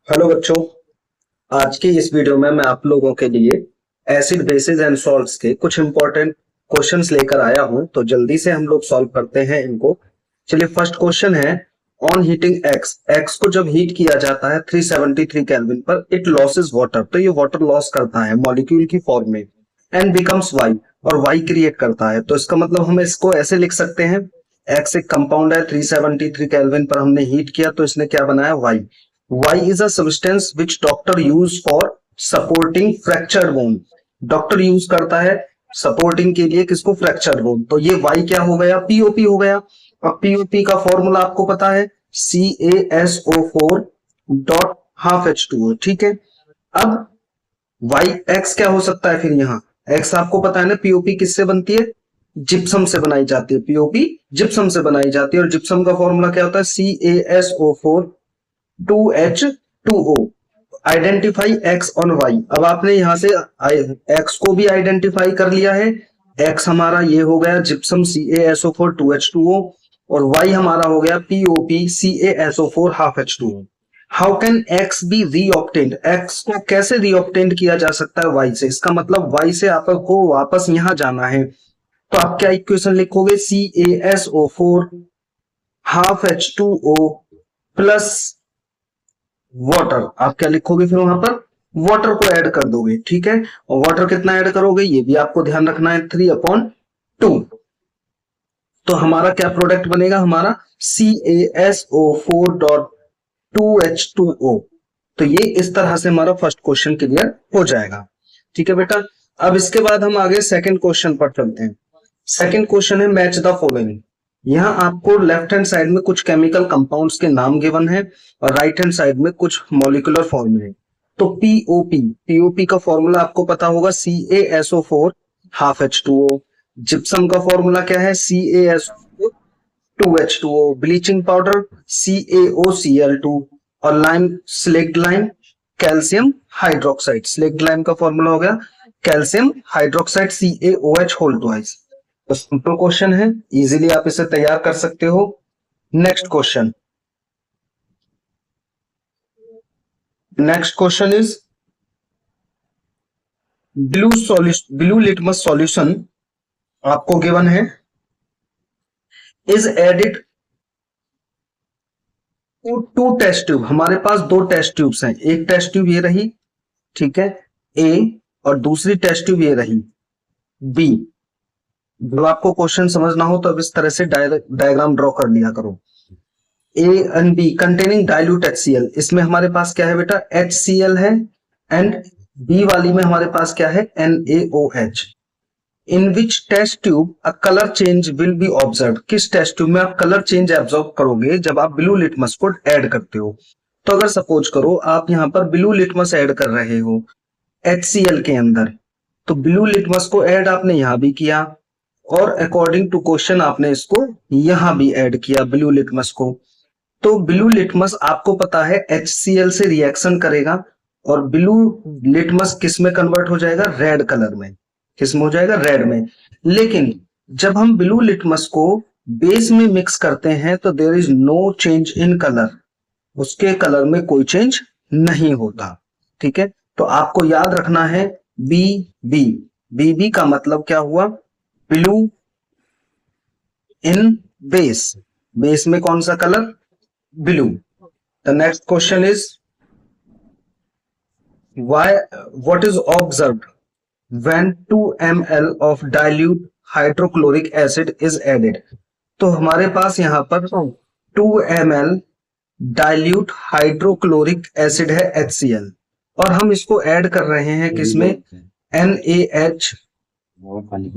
Hello बच्चों। आज की इस वीडियो में मैं आप लोगों के लिए एसिड बेसिस एंड सॉल्ट्स के कुछ इंपॉर्टेंट क्वेश्चंस लेकर आया हूं, तो जल्दी से हम लोग सॉल्व करते हैं इनको। चलिए, फर्स्ट क्वेश्चन है, ऑन हीटिंग एक्स, एक्स को जब हीट किया जाता है 373 केल्विन पर, इट लॉसेस वाटर, तो ये वाटर लॉस करता है मॉलिक्यूल की फॉर्म में, एंड बिकम्स वाई, और वाई क्रिएट करता है। तो इसका मतलब हम इसको ऐसे लिख सकते हैं, एक्स एक कंपाउंड है, 373 केल्विन पर हमने हीट किया तो इसने क्या बनाया, Y. Y is a substance which doctor use for supporting fractured bone। Doctor use करता है सपोर्टिंग के लिए किसको, फ्रैक्चर बोन। तो ये Y क्या हो गया, पीओपी हो गया। अब पीओपी का फॉर्मूला आपको पता है, CaSO4 डॉट हाफ H2O, ठीक है। अब वाई एक्स क्या हो सकता है, फिर यहाँ एक्स आपको पता है ना, पीओपी किससे बनती है, जिप्सम से बनाई जाती है। पीओपी जिप्सम से बनाई जाती है, और जिप्सम का फॉर्मूला क्या होता है, CaSO4 2H2O। Identify X on Y. अब आपने यहां से एक्स को भी आइडेंटिफाई कर लिया है। एक्स हमारा ये हो गया जिप्सम CaSO4 2H2O, और वाई हमारा हो गया POP CaSO4 half H2O। How can X be reobtained, X को कैसे रीऑब्टेन्ड किया जा सकता है वाई से। इसका मतलब वाई से आपको वापस यहां जाना है, तो आप क्या इक्वेशन लिखोगे, CaSO4 half H2O plus water. आप क्या लिखोगे फिर वहां पर, वाटर को ऐड कर दोगे, ठीक है। और वाटर कितना ऐड करोगे ये भी आपको ध्यान रखना है, 3/2। तो हमारा क्या प्रोडक्ट बनेगा, हमारा CaSO4.2H2O। तो ये इस तरह से हमारा फर्स्ट क्वेश्चन क्लियर हो जाएगा, ठीक है बेटा। अब इसके बाद हम आगे सेकंड क्वेश्चन पर चलते हैं। सेकंड क्वेश्चन है, मैच द फॉलोइंग। यहाँ आपको लेफ्ट हैंड साइड में कुछ केमिकल कंपाउंड्स के नाम गिवन है, और राइट हैंड साइड में कुछ मॉलिक्यूलर फॉर्मूले। तो पीओपी, पीओपी का फॉर्मूला आपको पता होगा, CaSO4 हाफ H2O। जिप्सम का फॉर्मूला क्या है, CaSO4 2H2O। Bleaching powder CaOCl2। और lime, slaked lime calcium hydroxide. Slaked lime का फॉर्मूला हो गया calcium hydroxide CaOH whole twice. तो सिंपल क्वेश्चन है, इजीली आप इसे तैयार कर सकते हो। Next question, next question is blue litmus solution आपको गिवन है, is added to test tube. हमारे पास दो टेस्ट ट्यूब्स हैं, एक टेस्ट ट्यूब ये रही, ठीक है, ए, और दूसरी टेस्ट ट्यूब ये रही, बी। जब आपको क्वेश्चन समझना हो तो अब इस तरह से डायग्राम ड्रॉ कर लिया करो। A and B containing dilute HCl, इसमें हमारे पास क्या है बेटा, HCl है, एंड बी वाली में हमारे पास क्या है, NaOH। In which test tube a colour change will be observe, किस टेस्ट ट्यूब में आप कलर चेंज ऑब्जर्व करोगे जब आप ब्लू लिटमस को ऐड करते हो। तो अगर सपोज करो आप यहां पर ब्लू लिटमस ऐड कर रहे हो HCl के अंदर, तो ब्लू लिटमस को ऐड आपने यहां भी किया, और अकॉर्डिंग टू क्वेश्चन आपने इसको यहां भी ऐड किया ब्लू लिटमस को। तो ब्लू लिटमस आपको पता है HCl से रिएक्शन करेगा, और ब्लू लिटमस किस में कन्वर्ट हो जाएगा, रेड कलर में। किस में हो जाएगा, रेड में। लेकिन जब हम ब्लू लिटमस को बेस में मिक्स करते हैं तो there is no change in colour, उसके कलर में कोई चेंज नहीं होता, ठीक है। तो आपको याद रखना है बी बी, बी का मतलब क्या हुआ, ब्लू इन बेस, बेस में कौन सा colour, blue. The next question is why, what is observed when 2 ml of dilute hydrochloric acid is added। तो हमारे पास यहां पर 2 ml डाइल्यूट हाइड्रोक्लोरिक एसिड है HCl, और हम इसको ऐड कर रहे हैं किसमें, NaH,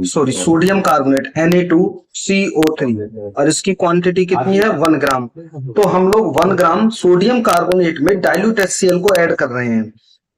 sorry sodium carbonate Na2CO3, और इसकी क्वांटिटी कितनी है, 1 ग्राम। तो हम लोग 1 ग्राम सोडियम कार्बोनेट में डाइल्यूट HCl को ऐड कर रहे हैं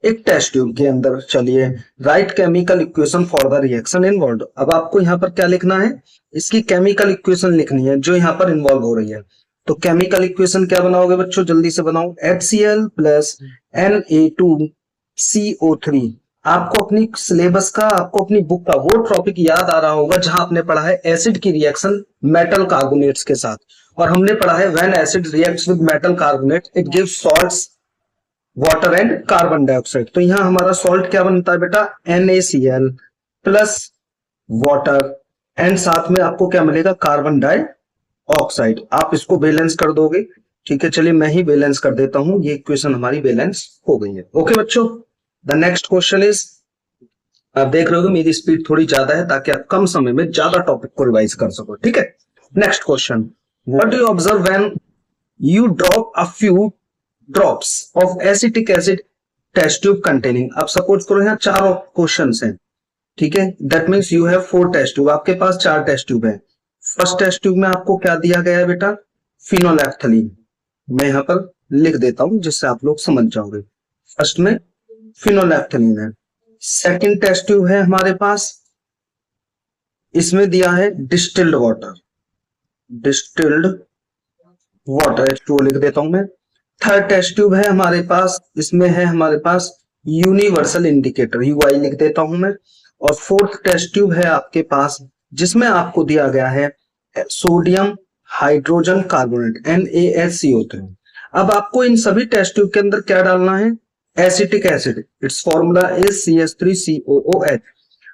एक टेस्ट ट्यूब के अंदर। चलिए, right chemical equation for the reaction involve. अब आपको यहाँ पर क्या लिखना है, इसकी केमिकल इक्वेशन लिखनी है जो यहाँ पर इन्वॉल्व हो रही है। तो केमिकल इक्वेशन क्या बनाओगे बच्चों, जल्दी से बनाओ, HCl प्लस Na2CO3। आपको अपनी सिलेबस का, आपको अपनी बुक का वो टॉपिक याद आ रहा होगा जहां आपने पढ़ा है एसिड की रिएक्शन मेटल कार्बोनेट्स के साथ, और हमने पढ़ा है when acid reacts with metal carbonate it gives salts water and carbon dioxide. तो यहाँ हमारा सॉल्ट क्या बनता है बेटा, NaCl प्लस वाटर एंड साथ में आपको क्या मिलेगा, कार्बन डाइऑक्साइड। आप इसको बैलेंस कर दोगे, ठीक है। चलिए मैं ही बैलेंस कर देता हूं, ये इक्वेशन हमारी बैलेंस हो गई है। ओके बच्चों, द नेक्स्ट क्वेश्चन इज, आप देख रहे हो मेरी स्पीड थोड़ी ज्यादा है ताकि आप कम समय में ज्यादा टॉपिक को रिवाइज कर सको, ठीक है। Next question, what do you observe when you drop a few drops of acetic acid test tube containing. अब सपोज करो यहाँ चार क्वेश्चन हैं, ठीक है। That means you have 4 test tube, आपके पास 4 टेस्ट ट्यूब है। फर्स्ट टेस्ट ट्यूब में आपको क्या दिया गया है बेटा, फिनोलेफ्थलीन। मैं यहां पर लिख देता हूं जिससे आप लोग समझ जाओगे। फर्स्ट में फिनोलेफ्थलीन है। सेकंड टेस्ट ट्यूब है हमारे पास, इसमें दिया है distilled water, distilled water H2O लिख देता हूं मैं। थर्ड टेस्ट ट्यूब है हमारे पास, इसमें है हमारे पास यूनिवर्सल इंडिकेटर, UI लिख देता हूं मैं। और फोर्थ टेस्ट ट्यूब है आपके पास, जिसमें आपको दिया गया है सोडियम हाइड्रोजन कार्बोनेट NaHCO3। अब आपको इन सभी टेस्ट ट्यूब के अंदर क्या डालना है, acetic acid. It's formula is CH3COOH।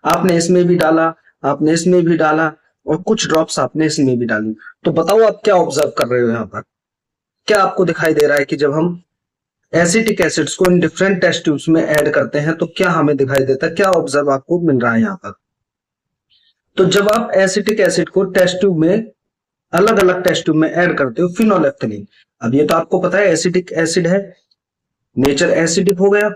आपने इसमें भी डाला, आपने इसमें भी डाला, और कुछ ड्रॉप्स आपने इसमें भी डाली। तो बताओ आप क्या ऑब्जर्व कर रहे हो यहाँ पर, क्या आपको दिखाई दे रहा है कि जब हम एसिटिक एसिड्स को इन डिफरेंट टेस्ट ट्यूब्स में ऐड करते हैं तो क्या हमें दिखाई देता है, क्या ऑब्जर्व आपको मिल रहा है यहाँ पर। तो जब आप एसिटिक एसिड को टेस्ट ट्यूब में, अलग अलग टेस्ट ट्यूब में ऐड करते हो फिनोलेफ्थलीन, अब ये तो आपको पता है एसिटिक एसिड है, नेचर एसिडिक हो गया,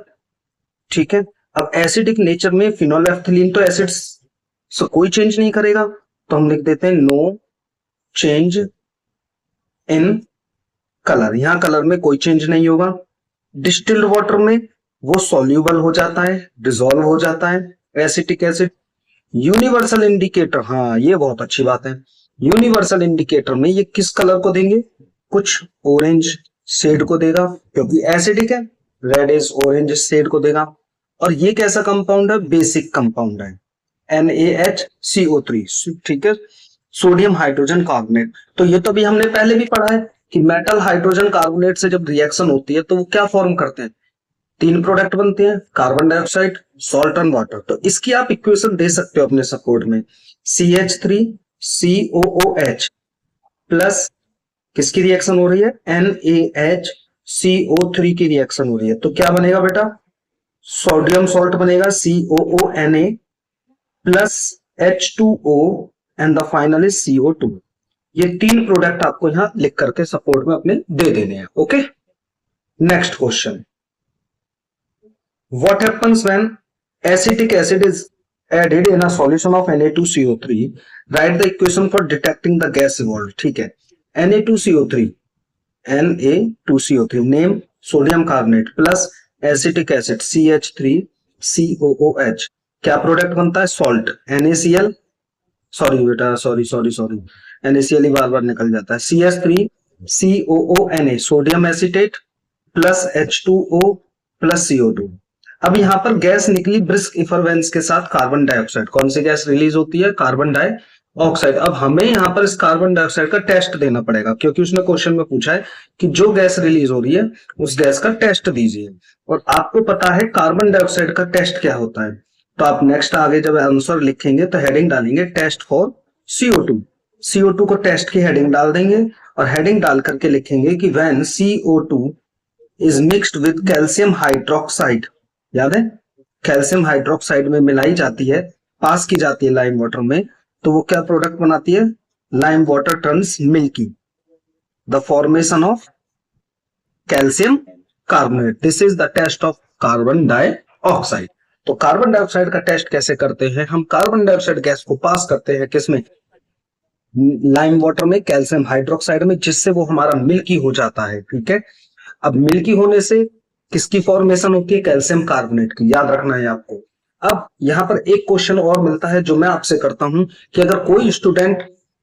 ठीक है। अब एसिडिक नेचर में फिनोलेफ्थलीन तो एसिड्स से कोई चेंज नहीं करेगा, तो हम लिख देते हैं नो चेंज इन कलर। यहां कलर में कोई चेंज नहीं होगा। डिस्टिल्ड वाटर में वो सॉल्यूबल हो जाता है, डिसॉल्व हो जाता है एसिटिक एसिड। यूनिवर्सल इंडिकेटर, हाँ ये बहुत अच्छी बात है। यूनिवर्सल इंडिकेटर में ये किस कलर को देंगे, कुछ ऑरेंज शेड को देगा, क्योंकि एसिडिक है, रेड इज ऑरेंज शेड को देगा। और ये कैसा कंपाउंड है, बेसिक कंपाउंड है, NaHCO3, ठीक है, सोडियम हाइड्रोजन कार्बोनेट। तो ये तो भी हमने पहले भी पढ़ा है कि मेटल हाइड्रोजन कार्बोनेट से जब रिएक्शन होती है तो वो क्या फॉर्म करते हैं, 3 प्रोडक्ट बनते हैं, carbon dioxide, salt and water. तो इसकी आप इक्वेशन दे सकते हो अपने सपोर्ट में, CH3COOH प्लस किसकी रिएक्शन हो रही है, NaHCO3 की रिएक्शन हो रही है। तो क्या बनेगा बेटा, सोडियम सॉल्ट बनेगा COONA plus H2O and the final is CO2। ये 3 प्रोडक्ट आपको यहां लिख करके सपोर्ट में अपने दे देने हैं। Okay, next question, what happens when acetic acid is added in a solution of Na2CO3, write the equation for detecting the gas evolved। ठीक है, Na2CO3 name sodium carbonate plus acetic acid CH3COOH, क्या product बनता है, salt NaCl, sorry बेटा sorry NaCl ही बार बार निकल जाता है, CH3COONA sodium acetate plus H2O plus CO2। अब यहां पर गैस निकली ब्रिस्क इफरवेंस के साथ कार्बन डाइऑक्साइड। कौन सी गैस रिलीज होती है, कार्बन डाइऑक्साइड। अब हमें यहां पर इस कार्बन डाइऑक्साइड का टेस्ट देना पड़ेगा, क्योंकि उसने क्वेश्चन में पूछा है कि जो गैस रिलीज हो रही है उस गैस का टेस्ट दीजिए। और आपको पता है कार्बन डाइऑक्साइड का टेस्ट क्या होता है, तो आप नेक्स्ट आगे जब आंसर लिखेंगे तो हेडिंग डालेंगे टेस्ट फॉर CO2। CO2 को टेस्ट की हेडिंग डाल देंगे और हेडिंग डाल करके लिखेंगे कि when CO2 is mixed with calcium hydroxide, याद है कैल्शियम हाइड्रोक्साइड में मिलाई जाती है, पास की जाती है लाइम वाटर में, तो वो क्या प्रोडक्ट बनाती है, lime water turns milky, the formation of calcium carbonate. This is the test of carbon dioxide. तो कार्बन डाइऑक्साइड का टेस्ट कैसे करते हैं, हम कार्बन डाइऑक्साइड गैस को पास करते हैं किसमें, लाइम वाटर में, कैल्शियम हाइड्रोक्साइड में, जिससे वो हमारा मिल्की हो जाता है। ठीक है, अब मिल्की होने से किसकी फॉर्मेशन होती है, कैल्शियम कार्बोनेट की, याद रखना है आपको। अब यहां पर एक क्वेश्चन और मिलता है जो मैं आपसे करता हूं कि अगर कोई स्टूडेंट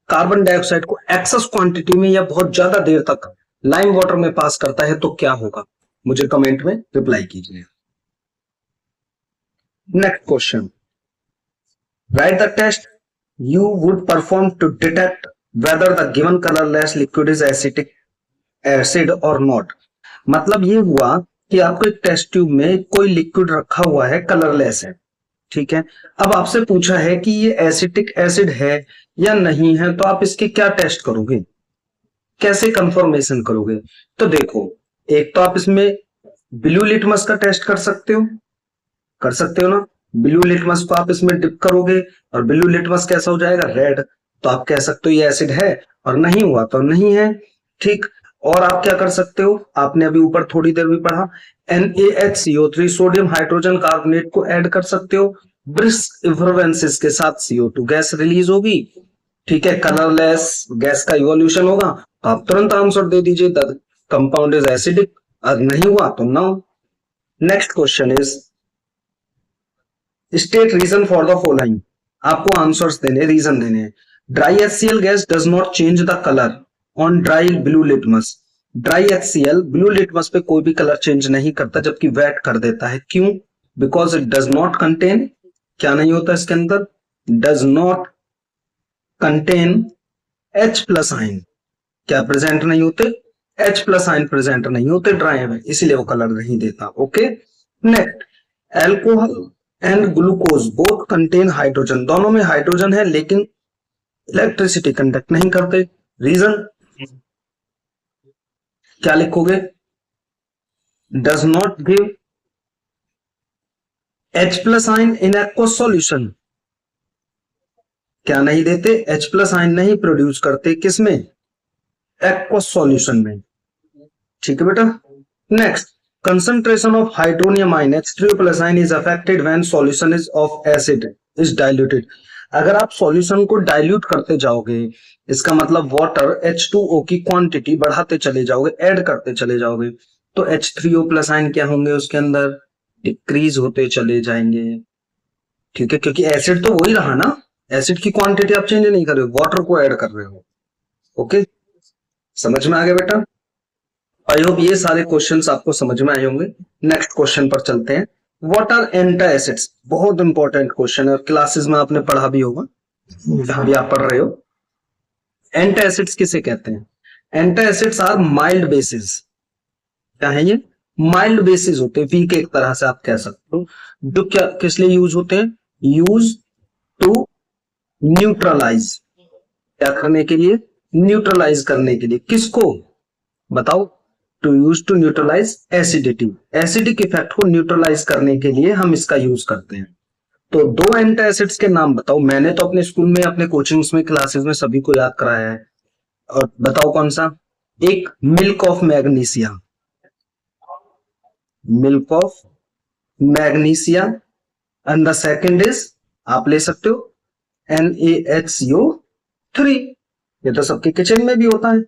कार्बन डाइऑक्साइड को एक्सेस क्वांटिटी में या बहुत ज्यादा देर तक लाइम वाटर में पास करता है तो क्या होगा, मुझे कमेंट में रिप्लाई कीजिए। Next question, write the test you would perform to detect whether the given colorless liquid is acetic acid or not। मतलब ये हुआ कि आपको एक टेस्ट ट्यूब में कोई लिक्विड रखा हुआ है, कलरलेस है, ठीक है। अब आपसे पूछा है कि ये एसिटिक एसिड है या नहीं है, तो आप इसके क्या टेस्ट करोगे, कैसे कंफर्मेशन करोगे? तो देखो, एक तो आप इसमें ब्लू लिटमस का टेस्ट कर सकते हो ना। ब्लू लिटमस को आप इसमें डिप करोगे और ब्लू लिटमस कैसा हो जाएगा, रेड। तो आप कह सकते हो ये एसिड है, और नहीं हुआ तो नहीं है, ठीक। और आप क्या कर सकते हो, आपने अभी ऊपर थोड़ी देर में पढ़ा, NaHCO3 सोडियम हाइड्रोजन कार्बोनेट को ऐड कर सकते हो, ब्रिस्क इफ्लोरेंसेस के साथ CO2 गैस रिलीज होगी, ठीक है, कलरलेस गैस का इवोल्यूशन होगा, तो आप तुरंत आंसर दे दीजिए द कंपाउंड इज एसिडिक। अगर नहीं हुआ तो no. Next question is state reason for the following. आपको आंसर्स देने, रीजन देने हैं। Dry HCl gas does not change the colour on dry blue litmus. Dry HCl blue litmus पे कोई भी कलर चेंज नहीं करता, जबकि वेट कर देता है। क्यों? Because it does not contain, क्या नहीं होता इसके अंदर, does not contain H plus आइन। क्या प्रेजेंट नहीं होते, H प्लस आइन प्रेजेंट नहीं होते ड्राई में, इसीलिए वो कलर नहीं देता। Okay, next, alcohol and glucose both contain hydrogen. दोनों में हाइड्रोजन है लेकिन इलेक्ट्रिसिटी कंडक्ट नहीं करते। रीजन क्या लिखोगे, does not give H plus आइन इन एक्वस सॉल्यूशन। क्या नहीं देते, H प्लस आइन नहीं प्रोड्यूस करते, किसमें, एक्वस सॉल्यूशन में, ठीक है बेटा। Next, concentration of hydronium ion H3O plus ion is affected when solution is of acid is diluted। अगर आप सॉल्यूशन को डाइल्यूट करते जाओगे, इसका मतलब वाटर H2O की क्वांटिटी बढ़ाते चले जाओगे, ऐड करते चले जाओगे, तो H3O प्लस आयन क्या होंगे उसके अंदर, डिक्रीज होते चले जाएंगे, ठीक है, क्योंकि एसिड तो वही रहा ना, एसिड की क्वांटिटी आप चेंज नहीं कर रहे हो, वाटर को ऐड कर रहे हो। ओके, समझ में आ गया बेटा? आई होप ये सारे क्वेश्चंस आपको समझ में आए होंगे। नेक्स्ट क्वेश्चन पर चलते हैं। What are antacids? बहुत इंपॉर्टेंट क्वेश्चन है, क्लासेस में आपने पढ़ा भी होगा, जहां भी आप पढ़ रहे हो। एंटासिड्स किसे कहते हैं? Antacids are mild bases. क्या है ये? माइल्ड बेसिस होते हैं, वीक एक तरह से आप कह सकते हो, जो क्या किस लिए यूज होते हैं, यूज टू न्यूट्रलाइज। क्या करने के लिए? न्यूट्रलाइज करने के लिए। किसको बताओ? To use to neutralise acidity. Acidic effect को न्यूट्रलाइज करने के लिए हम इसका यूज करते हैं। तो दो एंटासिड्स के नाम बताओ। मैंने तो अपने स्कूल में, अपने कोचिंग्स में, क्लासेस में सभी को याद कराया है, और बताओ कौन सा? एक milk of magnesia, milk of magnesia, and the second is, आप ले सकते हो NaHCO3। ये तो सबके किचन में भी होता है,